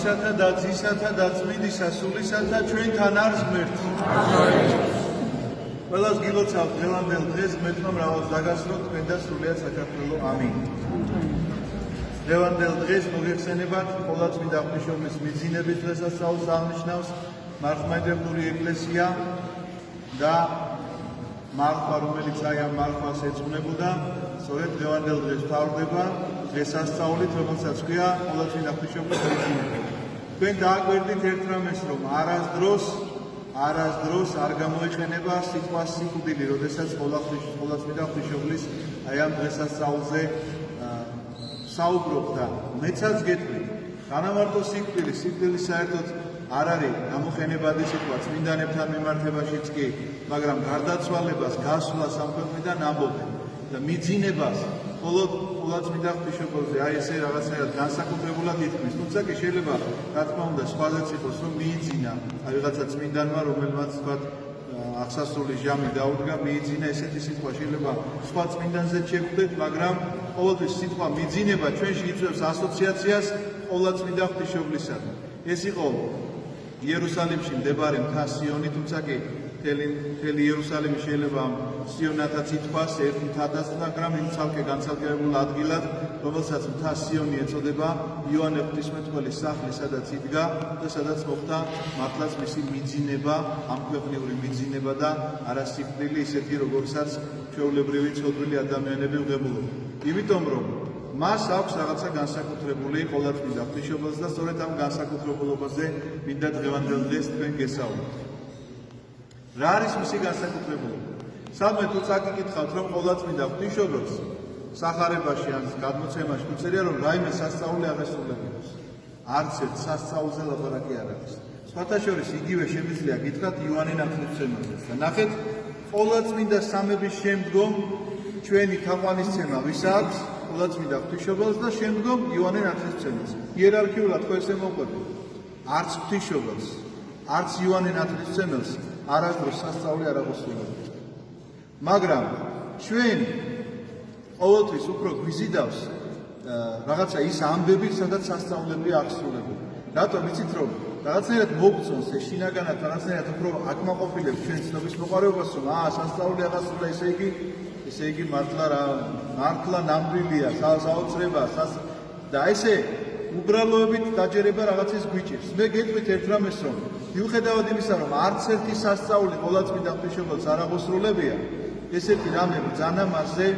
Ღვთისათა და Ძისათა და Წმინდისა სულისათა ჩვენთან არის ღმერთი. ყველას გილოცავთ დღევანდელ დღეს ღმერთმა მრავალს დაგასროთ თქვენ და სრულიად საქართველო. ამინ. დღევანდელ დღეს მოგეხსენებათ ყოვლადწმინდა ღვთისმშობლის მიძინების დღესასწაულს აღნიშნავს მართლმადიდებლური ეკლესია და მარხვა, რომელიც აი ამ მარხვას ეძღვნებოდა, სწორედ დღევანდელ დღეს მთავრდება დღესასწაულით, რომელსაც ქვია ყოვლადწმინდა ღვთისმშობლის მიძინება. თქვენ დააკვირდით ერთ რამეს, რომ არასდროს არ გამოიყენება სიტყვა სიკვდილი, როდესაც ყოვლადწმინდა ღვთისმშობლის აი ამ დღესასწაულზე საუბრობ და მეცაც გეტყვი, განამარტო სიკვდილი საერთოდ არ არის გამოყენებადი სიტყვა წმინდანებთან მიმართებაშიც კი, მაგრამ გარდაცვალებას, გასვლას ამ ქვეყნიდან ამბობენ და მიძინებას მხოლოდ ყოვლადწმინდა ღვთისმშობელზე აი ესე რაღაცნაირად განსაკუთრებულად ითქმის, თუმცა კი შეიძლება რა თქმა უნდა სხვაზეც იყოს, რომ მიიძინა აი რაღაცა წმინდანმა, რომელმაც თქვათ აღსასრული ჟამი დაუდგა, მიიძინა ესეთი სიტყვა, შეიძლება სხვა წმინდანზეც შევხვდეთ, მაგრამ ყოველთვის სიტყვა მიძინება ჩვენში იწვევს ასოციაციას ყოვლადწმინდა ღვთისმშობლისადმი. ეს იყო იერუსალიმში მდებარე მთა სიონი, თუმცა კი მთელი იერუსალიმი შეიძლება სიონათაც ითქვას ერთ მთადაც, მაგრამ იმ ცალკე განცალკევებულ ადგილად, რომელსაც მთა სიონი ეწოდება, იოანე ღვთისმეტყველის სახლი, სადაც იდგა და სადაც მოხდა მართლაც მისი მიძინება, ამქვეყნიური მიძინება და არა სიკვდილი, ისეთი როგორცაც ჩვეულებრივი ცოდვილი ადამიანები ვღებულობენ. იმიტომ რომ მას აქვს რაღაცა განსაკუთრებული ყოვლადწმინდა ღვთისმშობელს და სწორედ ამ განსაკუთრებულობაზე მინდა დღევანდელ დღეს თქვენ გესაუბროთ. რა არის მისი განსაკუთრებულობა? სადმე თუ წაკითხავთ, რომ ყოვლადწმინდა ღვთისმშობელს სახარებაში ან გადმოცემაში თუ წერია, რომ რაიმე სასწაული აღესრულებინოს. არც ერთ სასწაულზე ლაპარაკი არ არის. სხვათა შორის იგივე შემიძლია გითხრათ იოანე ნათლისმცემელზეც და ნახეთ, ყოვლადწმინდა სამების შემდგომ ჩვენი თაყვანისცემა ვის აქვს? ყოვლადწმინდა ღვთისმშობელს და შემდგომ იოანე ნათლისმცემელს. იერარქიულად ხო ესე მოყვებით? არც ღვთისმშობელს, არც იოანე ნათლისმცემელს არასდროს სასწაული არ აღესრულებინოს. მაგრამ ჩვენ ყოველთვის უფრო გვიზიდავს რაღაცა ის ამბები, სადაც სასწაულები აღსრულებენ. რატომ იცით რომ რაღაცნაირად მოგწონს ეს შინაგანად რაღაცნაირად უფრო აკმაყოფილებს ჩვენ ცნობის მოყარეობას, რომ სასწაული აღასრულა, ესე იგი მართლა ნამდვილია, საოცრება და ესე უბრალოებით დაჯერება რაღაცის გვიჭირს. მე გეტყვით ერთ რამეს, რომ მიუხედავად იმისა, რომ არც ერთი სასწაული ყოვლადწმინდა ღვთისმშობელს არ აღესრულებია, ესეთი რამე ბრძანა მასზე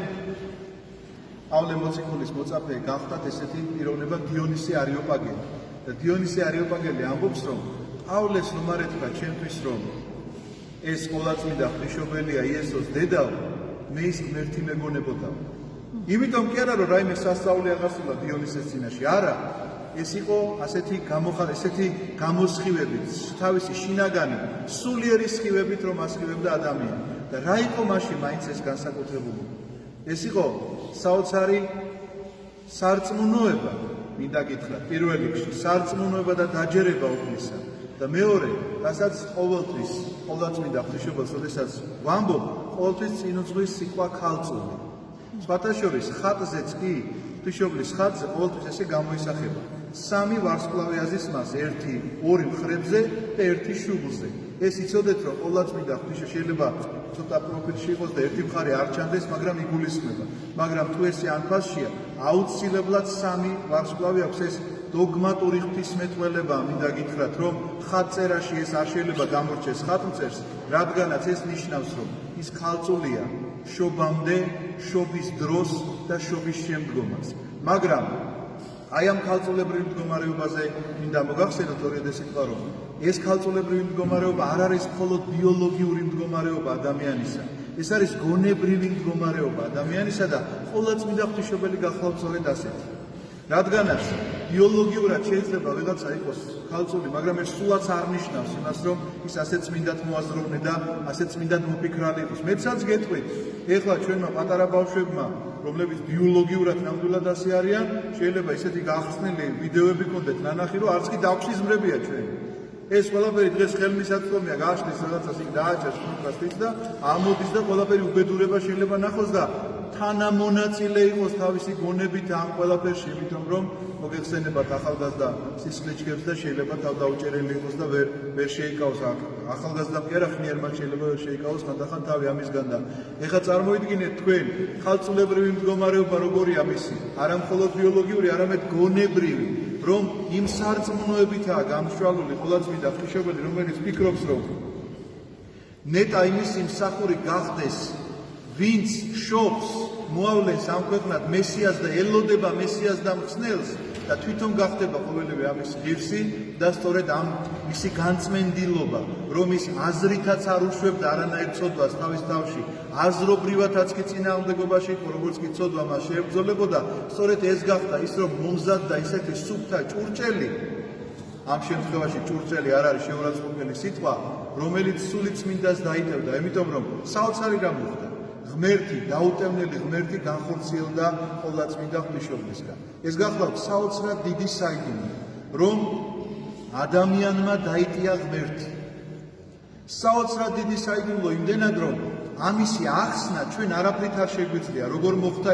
პავლე მოციქულის მოწაფე გახდათ ესეთი პიროვნება დიონისე არიოპაგელი. და დიონისე არიოპაგელი ამბობს, რომ პავლეს რომ არ ეთქვა ჩემთვის, რომ ეს ყოვლადწმინდა ღვთისმშობელია იესოს დედაო, მე ის ღმერთი მეგონებოდა. იმიტომ კი არა, რომ რაიმე სასწაული აღასრულა დიონისეს წინაშე, არა. ეს იყო ასეთი გამოსხივებით, თავისი შინაგანი, სულიერი სხივებით, რომ ასხივებდა ადამიანი. და რა იყო მაშინ მაინც ეს განსაკუთრებულობა? ეს იყო საოცარი სარწმუნოება, მინდა გითხრათ, პირველ რიგში, სარწმუნოება და დაჯერება უფლისა. და მეორე, რასაც ყოველთვის ყოვლადწმინდა ღვთისმშობელს, როდესაც ვამბობ, ყოველთვის წინ უძღვის სიტყვა ქალწული. სხვათა შორის ხატზეც კი, ღვთისმშობლის ხატზე ყოველთვის ესე გამოისახება. სამი ვარსკვლავი აზის მას, ერთი ორი მხრებზე და ერთი შუბლზე. ეს იცოდეთ, რომ ყოვლადწმინდა ღვთისმშობელი შეიძლება ცოტა პროფილში იყოს და ერთი მხარე არ ჩანდეს, მაგრამ იგულისხმება. მაგრამ თუ ესე ანფასშია, აუცილებლად სამი ვარსკვლავი აქვს. ეს დოგმატური ღვთისმეტყველება, მინდა გითხრათ, რომ ხატწერაში ეს არ შეიძლება გამორჩეს ხატმწერს, რადგანაც ეს ნიშნავს, რომ ის ქალწულია შობამდე, შობის დროს და შობის შემდგომაც. მაგრამ აი ამ ქალწულებრივ მდგომარეობაზე მინდა მოგახსენოთ ორიოდე სიტყვა, რომ ეს ქალწულებრივი მდგომარეობა არ არის მხოლოდ ბიოლოგიური მდგომარეობა ადამიანისა. ეს არის გონებრივი მდგომარეობა ადამიანისა და ყოვლადწმინდა ღვთისმშობელი გახლავთ სწორედ ასეთი. რადგანაც ბიოლოგიურად შეიძლება ვიღაცა იყოს ქალწული, მაგრამ ეს სულაც არ ნიშნავს იმას, რომ ის ასეთ წმინდად მოაზროვნე და ასეთ წმინდად მოფიქრალი იყოს. მეცაც გეტყვით, ეხლა ჩვენმა პატარა ბავშვებმა, რომლებიც ბიოლოგიურად ნამდვილად ასე არიან, შეიძლება ისეთი გახსნილი ვიდეოები გქონდეთ ნანახი, რომ არც კი დაგვსიზმრებია ჩვენ. ეს ყველაფერი დღეს ხელმისაწვდომია, გააშლის რაღაცას იქ დააჭერს კონტრასტიც და ამოდის და ყველაფერი უბედურება შეიძლება ნახოს და თანამონაწილე იყოს თავისი გონებით ამ ყველაფერში, იმიტომ რომ მოგეხსენებათ ახალგაზრდა სისხლიჩქებს და შეიძლება თავდაუჭერელი იყოს და ვერ შეიკავოს ახალგაზრდამ კი არა ხნიერმა შეიძლება ვერ შეიკავოს ხანდახან თავი ამისგან და ეხლა წარმოიდგინეთ თქვენ ხალხულებრივი მდგომარეობა როგორია მისი არა მხოლოდ ბიოლოგიური არამედ გონებრივი რომ იმ სარწმუნოებითაა გამშვალული ყოლაწმინდა ღვთისმშობელი რომელიც ფიქრობს რომ ნეტა იმისი მსახური გახდეს ვინც შობს მოავლენს ამ ქვეყნად მესიას და ელოდება მესიას და მხსნელს და თვითონ გახდება ყოველივე ამის ღირსი და სწორედ ამ მისი განწმენდილობა რომ ის აზრითაც არ უშვებდა არანაირ ცოდვას თავის თავში აზრობრივათაც კი წინააღმდეგობაში იყო როგორც კი ცოდვა მას შეებრძოლებოდა სწორედ ეს გახდა ის რომ მომზადდა ისეთი სუფთა ჭურჭელი ამ შემთხვევაში ჭურჭელი არ არის შეურაცხყოფელი სიტყვა რომელიც სული წმინდას დაიტევდა იმიტომ რომ საოცარი რამ მოხდა ღმერთი დაუტევნელი ღმერთი განხორციელდა ყოვლადწმინდა ღვთისმშობლისგან ეს გახლავთ საოცრად დიდი საიდუმლო რომ ადამიანმა დაიტია ღმერთი საოცრად დიდი საიდუმლო იმდენად რომ ამისი ახსნა ჩვენ არაფრით არ შეგვიძლია როგორ მოხდა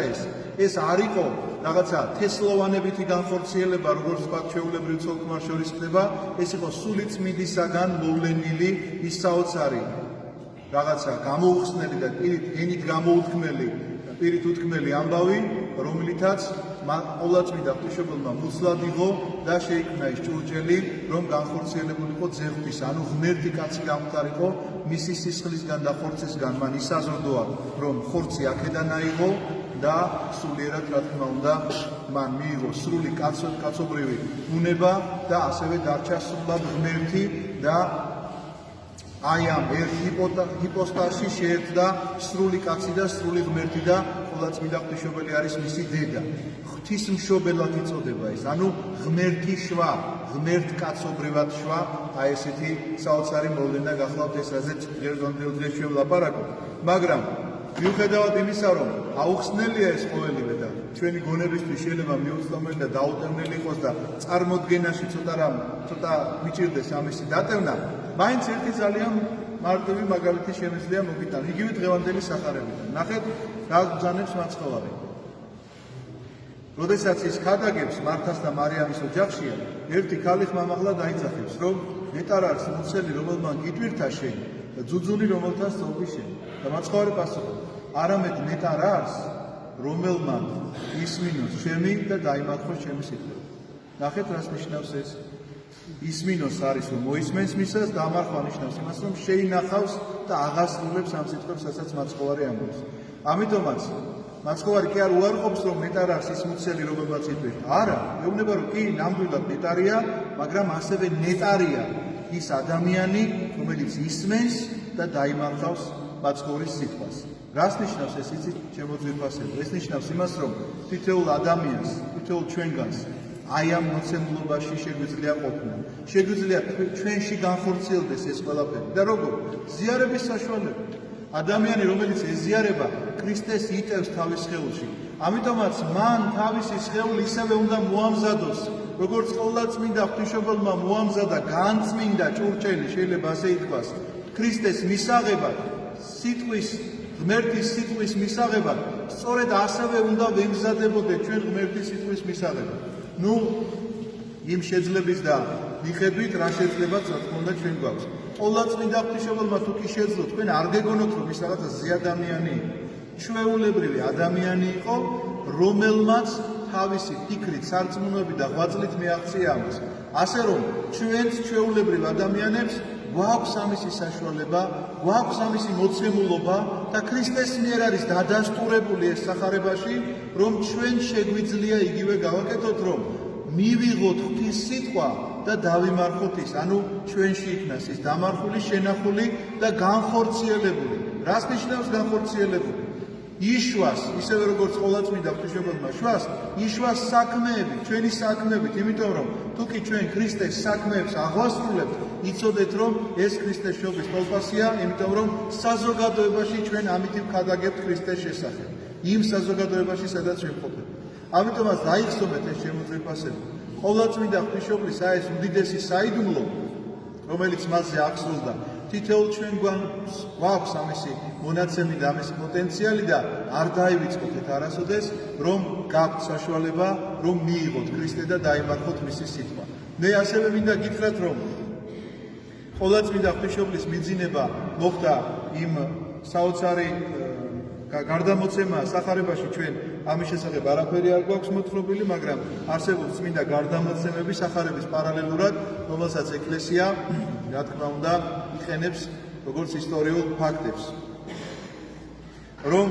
ეს არ იყო რაღაცა თესლოვანებითი განხორციელება როგორც სხვა ჩვეულებრივ ცოლ-ქმარს შორის ხდება ეს იყო სული წმინდისაგან მოვლენილი ის საოცარი რაღაცა გამოუხსნელი და ენით გამოუთქმელი პირით უთქმელი ამბავი რომლითაც ყოვლადწმინდა ღვთისმშობელმა მუცლად იღო და შეიქმნა ის ჭურჭელი რომ განხორციელებულიყო ძეღვის ანუ ღმერთი კაცი გამختارიყო მისი სისხლისგან და ხორცისგან მან ისაზრდოა რომ ხორცი აქედან აიღო და სულიერად რა თქმა უნდა მან მიიღო სრული კაცობრივი უნება და ასევე დარჩა სრულად ღმერთი და აი ამ ერთ ჰიპოსტასში შეერთდა სრული კაცი და სრული ღმერთი და ყოვლადწმინდა ღვთისმშობელი არის მისი დედა. ღვთისმშობელად იწოდება ეს, ანუ ღმერთი შვა, ღმერთკაცობრივად შვა, აი ესეთი საოცარი მოვლენა გახლავთ ეს რაზეც დღეს ჩვენ ვლაპარაკობთ. მაგრამ მიუხედავად იმისა, რომ აუხსნელია ეს ყოველივე და ჩვენი გონებისთვის შეიძლება მიუწვდომელი და დაუტევნელი იყოს და წარმოდგენაში ცოტა მიჭირდეს ამისი დატევნა, მაინც ერთი ძალიან მარტივი მაგალითი შემიძლია მოგიტან. იგივე დღევანდელი სახარებიდან. ნახეთ, რა ბრძანებს მაცხოვარი. როდესაც ის ქადაგებს მართას და მარიამის ოჯახშია, ერთი ქალი ხმამაღლა დაიძახებს, რომ ნეტარ არის მუცელი, რომელმან გიტვირთა შენ და ძუძული, რომელთაც წოვი შენ. და მაცხოვარი პასუხობს, არამედ ნეტარ არის, რომელმან ისმინოს ჩემი და დაიმარხოს ჩემი სიტყვა. ნახეთ, რას ნიშნავს ეს? ისმინოს არის რომ მოისმენს მისას და ამარხვა ნიშნავს იმას რომ შეინახავს და აღასრულებს ამ სიტყვებს რასაც მაცხოვარი ამბობს. ამიტომაც მაცხოვარი კი არ უარყოფს რომ ნეტარ არის ის მუცელი რომელმაც იტვირთა. არა, ეუბნება რომ კი ნამდვილად ნეტარია, მაგრამ ასევე ნეტარია ის ადამიანი რომელიც ისმენს და დაიმარხავს მაცხოვრის სიტყვას. რას ნიშნავს ეს იცით ჩემო ძვირფასებო? ეს ნიშნავს იმას რომ თითოეულ ადამიანს, თითოეულ ჩვენგანს აი ამ მოცემულობაში შეგვიძლია ყოფნა. შეგვიძლია ჩვენში განხორციელდეს ეს ყველაფერი. და როგორ? ზიარების საშუალებით. ადამიანი, რომელიც ეზიარება, ქრისტეს იტევს თავის სხეულში. ამიტომაც მან თავისი სხეული ისევე უნდა მოამზადოს, როგორც ყოვლადწმინდა ღვთისმშობელმა მოამზადა განწმინდა ჭურჭელი, შეიძლება ასე ითქვას, ქრისტეს მისაღებად, ღმერთის სიტყვის მისაღებად, სწორედ ასევე უნდა ვემზადებოდეთ ჩვენ ღმერთის სიტყვის მისაღებად. ნუ იმ შეძლების და მიხედვით რა შეძლებაც რა თქმა უნდა ჩვენ გვაქვს. ყოვლადწმინდა ღვთისმშობელმა თუ კი შეძლო, თქვენ არ გეგონოთ რომ ის რაღაცა ზეადამიანი იყო. ჩვეულებრივი ადამიანი იყო, რომელმაც თავისი ფიქრით, სარწმუნოებით და ღვაწლით მიაღწია ამას. ასე რომ ჩვენც ჩვეულებრივ ადამიანებს გვაქვს ამისი საშუალება, გვაქვს ამისი მოცემულობა და ქრისტეს მიერ არის დადასტურებული ეს სახარებაში, რომ ჩვენ შეგვიძლია იგივე გავაკეთოთ, რომ მივიღოთ ღვთის სიტყვა და დავიმარხოთ ის, ანუ ჩვენში იქნას ის დამარხული, შენახული და განხორციელებული. რას ნიშნავს განხორციელებული? იშვას, ისევე როგორც ყოვლადწმინდა ღვთისმშობელმა შვას, იშვას საქმეებით, ჩვენი საქმეებით, იმიტომ რომ თუ კი ჩვენ ქრისტეს საქმეებს აღვასრულებთ, იცოდეთ რომ ეს ქრისტეს შობის თვალსაზრისია, იმიტომ რომ საზოგადოებაში ჩვენ ამით ვქადაგებთ ქრისტეს შესახებ. იმ საზოგადოებაში, სადაც ჩვენ ვყოფებით. ამიტომაც დაიხსოვეთ ეს შემოძვირფასება. ყოვლადწმინდა ღვთისმშობლის ეს უდიდესი საიდუმლო, რომელიც მასზე აღსრულდა, თითოეულ ჩვენ გვაქვს ამისი მონაცემი და ამისი პოტენციალი და არ დაივიწყოთ ეს არასოდეს, რომ გაქვთ საშუალება, რომ მიიღოთ ქრისტე და დაიმარხოთ მისი სიტყვა. მე ასევე მინდა გითხრათ, რომ ყოვლადწმიდა ღვთისმშობლის მიძინება მოხდა იმ საოცარი გარდამოცემა სახარებაში ჩვენ ამის შესახებ არაფერი არ გვაქვს მოთხრობილი, მაგრამ არსებობს წმინდა გარდამოცემები სახარების პარალელურად, რომელსაც ეკლესია, რა თქმა უნდა, იყენებს როგორც ისტორიულ ფაქტებს. რომ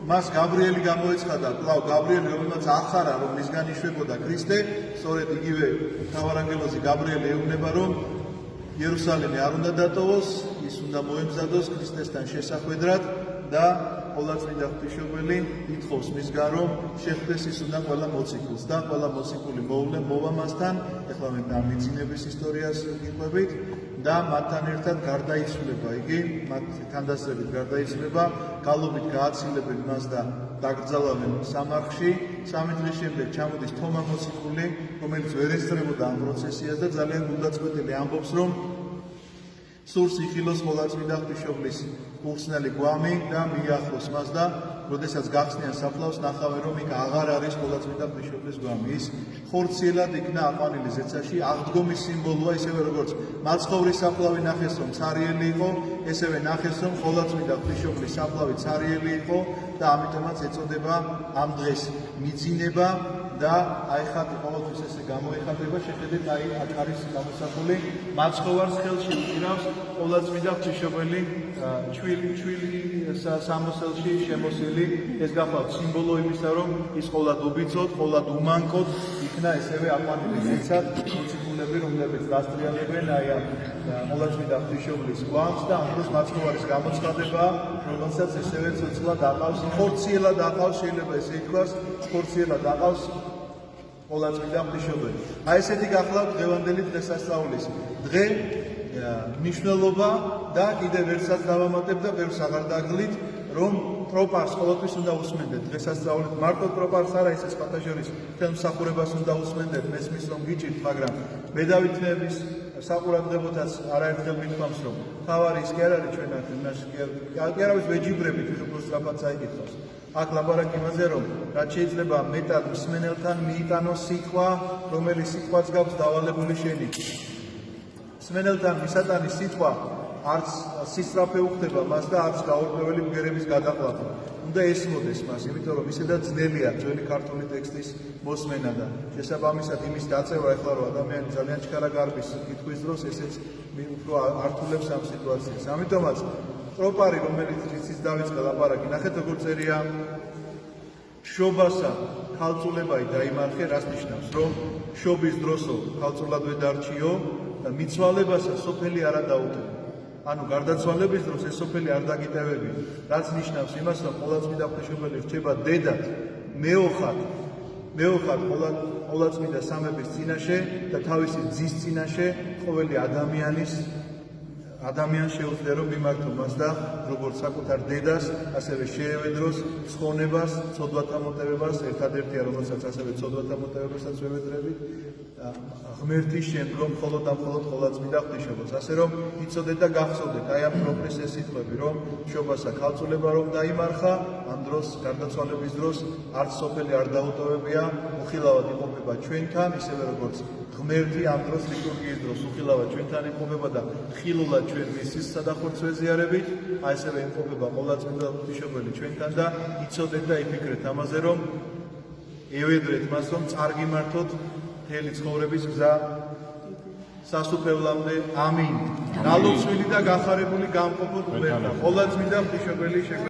მას გაბრიელი გამოეცხადა, კვლავ გაბრიელი, რომელმაც ახარა, რომ მისგან იშვებოდა ქრისტე, სწორედ იგივე მთავარანგელოზი გაბრიელი ეუბნება, რომ იერუსალიმი არ უნდა დატოვოს, ის უნდა მოემზადოს ქრისტესთან შესახვედრად და ყოვლადწმიდა ღვთისმშობელი ითხოვს მისგან, რომ შეხვდეს ის უნდა ყველა მოციქულს და ყველა მოციქული მოვა მასთან, ეხლა მე დამიძინების ისტორიას გიყვებით და მათთან ერთად გარდაიცვლება იგი, მათ თანდასწრებით გარდაიცვლება, გალობით გააცილებენ მას და დაკრძალავენ სამარხში. 3 დღის შემდეგ ჩამოდის თომა მოციქული, რომელიც ვერ ესწრებოდა ამ პროცესიას და ძალიან გულდაწყვეტილი ამბობს, რომ სურს იხილოს ყოვლადწმიდა ღვთისმშობლის უხსნელი გვამი და მიახლოს მას და როდესაც გახსნიან საფლავს ნახავენ, რომ იქ აღარ არის ყოვლადწმიდა ღვთისმშობლის გვამი. ის ხორციელად იქნა აყვანილი ზეცაში, აღდგომის სიმბოლოა, ისევე როგორც მაცხოვრის საფლავი ნახეს, რომ ცარიელი იყო, ესევე ნახეს, რომ ყოვლადწმიდა ღვთისმშობლის საფლავი ცარიელი იყო და ამიტომაც ეწოდება ამ დღეს მიძინება და აი ხათ ყოველთვის ესე გამოიხატება, შეხედეთ, აი აქ არის გამოსახული მაცხოვარს ხელში უჭირავს ყოვლადწმიდა ღვთისმშობელი ჩვილი სამოსელში შემოსილი, ეს გახლავთ სიმბოლო იმისა, რომ ის ყოვლად უბიცოდ, ყოვლად უმანკოდ იქნა ესევე აყვანილი ზეცად მოციქულები, რომლებიც დასტრიალებენ აი ამ ყოვლადწმიდა ღვთისმშობლის გვამს და ამ დროს მაცხოვარის გამოცხადება, რომელსაც ესევე ცოცხლად აყავს, ხორციელად აყავს, შეიძლება ესე ითქვას, ხორციელად აყავს ყოვლადწმიდა ღვთისმშობელი. აი ესეთი გახლავთ დღევანდელი დღესასწაულის დღე, მნიშვნელობა და კიდევ ერთსაც დავამატებ და ბევრს აღარ დაგლით, რომ ტროპარს ყოველთვის უნდა უსმენდეთ დღესასწაულით, მარტო ტროპარს არა, ისე სხვათა შორის თელ მსახურებას უნდა უსმენდეთ, მესმის რომ გიჭირთ, მაგრამ ბედავითნების საყურადღებოთაც არაერთხელ მithქვამს, რომ თავარი ის კი არ არის ჩვენად, იმას კი არავის ვეჯიბრებით, უფრო სწრაფად წაიკითხავს. აქ ლაპარაკი იმაზე, რომ რაც შეიძლება მეტად მსმენელთან მიიტანოს სიტყვა, რომელიც სიტყვაც გაქვს დავალებული შენით. მსმენელთან მისატანის სიტყვა არც სისწრაფე უხდება მას და არც გაურკვეველი ბგერების გადაყლაპვა. უნდა ესმოდეს მას, იმიტომ რომ ისედაც ძნელია ძველი ქართული ტექსტის მოსმენა და შესაბამისად იმის დაწევა ეხლა რომ ადამიანი ძალიან ჩქარა გარბის კითხვის დროს ესეც უფრო ართულებს ამ სიტუაციას. ამიტომაც ტროპარი, რომელიც იცის დავიწყე ლაპარაკი, ნახეთ როგორ წერია შობასა ქალწულებაი დაიმარხე, რას ნიშნავს, რომ შობის დროსო ქალწულად ვედარჩიო და მიცვალებასა სოფელი არა დაუტევო. ანუ გარდაცვალების დროს ეს სოფელი არ დაგიტევები, რაც ნიშნავს იმას, რომ ყოვლადწმიდა ღვთისმშობელი რჩება დედად, მეოხად ყოვლადწმიდა სამების წინაშე და თავისი ძის წინაშე ყოველი ადამიანს შეუძლია რომ მიმართო მას და როგორც საკუთარ დედას, ასევე შეევედროს ცხონებას, ცოდვათა მოტევებას, ერთადერთია რომელსაც ასევე ცოდვათა მოტევებასაც ვევედრებით, ღმერთის შემდგომ მხოლოდ და მხოლოდ ყოვლადწმიდა ღვთისმშობელს. ასე რომ იცოდეთ და გახსოვდეთ აი ამ პროფეს ეს სიტყვები, რომ შობასა ქალწულება რომ დაიმარხა, ამ დროს გარდაცვალების დროს არც სოფელი არ დაუტოვებია, უხილავად იყოფება ჩვენთან, ისევე როგორც ღმერთი ამ დროს ლიტურგიის დროს უხილავად ჩვენთან იმყოფება და ხილულად ჩვენ მისის სადახორცვე ვეზიარებით, აი ასევე იმყოფება ყოვლადწმიდა ღვთისმშობელი ჩვენთან და იცოდეთ და იფიქრეთ ამაზე, რომ ევედრეთ მას, რომ წარგიმართოთ მთელი ცხოვრების გზა სასუფევლამდე. ამინ. ნალოცვილი და გახარებული გამყოფოთ ღმერთთან. ყოვლადწმიდა ღვთისმშობელი